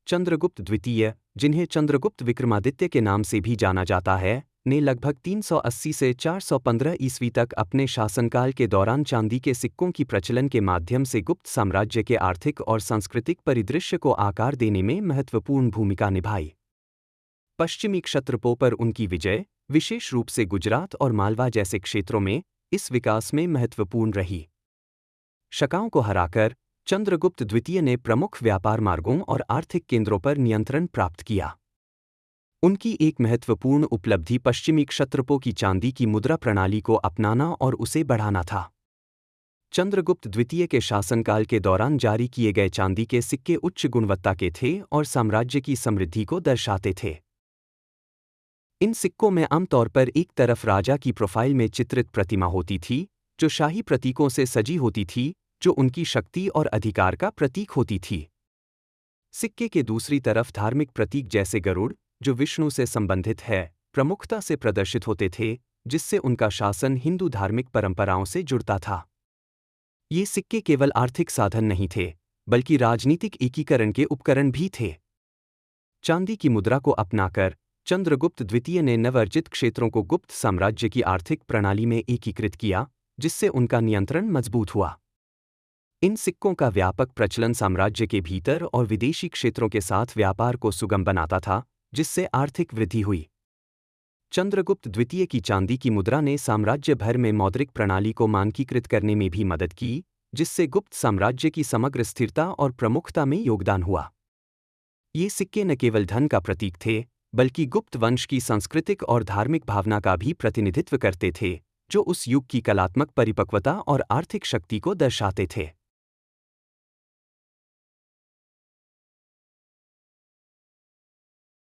चंद्रगुप्त द्वितीय, जिन्हें चंद्रगुप्त विक्रमादित्य के नाम से भी जाना जाता है, ने लगभग 380 से 415 ईस्वी तक अपने शासनकाल के दौरान चांदी के सिक्कों की प्रचलन के माध्यम से गुप्त साम्राज्य के आर्थिक और सांस्कृतिक परिदृश्य को आकार देने में महत्वपूर्ण भूमिका निभाई। पश्चिमी क्षत्रपों पर उनकी विजय, विशेष रूप से गुजरात और मालवा जैसे क्षेत्रों में, इस विकास में महत्वपूर्ण रही। शकाओं को हराकर चंद्रगुप्त द्वितीय ने प्रमुख व्यापार मार्गों और आर्थिक केंद्रों पर नियंत्रण प्राप्त किया। उनकी एक महत्वपूर्ण उपलब्धि पश्चिमी क्षत्रपों की चांदी की मुद्रा प्रणाली को अपनाना और उसे बढ़ाना था। चंद्रगुप्त द्वितीय के शासनकाल के दौरान जारी किए गए चांदी के सिक्के उच्च गुणवत्ता के थे और साम्राज्य की समृद्धि को दर्शाते थे। इन सिक्कों में आमतौर पर एक तरफ राजा की प्रोफाइल में चित्रित प्रतिमा होती थी, जो शाही प्रतीकों से सजी होती थी, जो उनकी शक्ति और अधिकार का प्रतीक होती थी। सिक्के के दूसरी तरफ धार्मिक प्रतीक जैसे गरुड़, जो विष्णु से संबंधित है, प्रमुखता से प्रदर्शित होते थे, जिससे उनका शासन हिंदू धार्मिक परंपराओं से जुड़ता था। ये सिक्के केवल आर्थिक साधन नहीं थे, बल्कि राजनीतिक एकीकरण के उपकरण भी थे। चांदी की मुद्रा को अपनाकर चंद्रगुप्त द्वितीय ने नवअर्जित क्षेत्रों को गुप्त साम्राज्य की आर्थिक प्रणाली में एकीकृत किया, जिससे उनका नियंत्रण मजबूत हुआ। इन सिक्कों का व्यापक प्रचलन साम्राज्य के भीतर और विदेशी क्षेत्रों के साथ व्यापार को सुगम बनाता था, जिससे आर्थिक वृद्धि हुई। चंद्रगुप्त द्वितीय की चांदी की मुद्रा ने साम्राज्य भर में मौद्रिक प्रणाली को मानकीकृत करने में भी मदद की, जिससे गुप्त साम्राज्य की समग्र स्थिरता और प्रमुखता में योगदान हुआ। ये सिक्के न केवल धन का प्रतीक थे, बल्कि गुप्त वंश की सांस्कृतिक और धार्मिक भावना का भी प्रतिनिधित्व करते थे, जो उस युग की कलात्मक परिपक्वता और आर्थिक शक्ति को दर्शाते थे।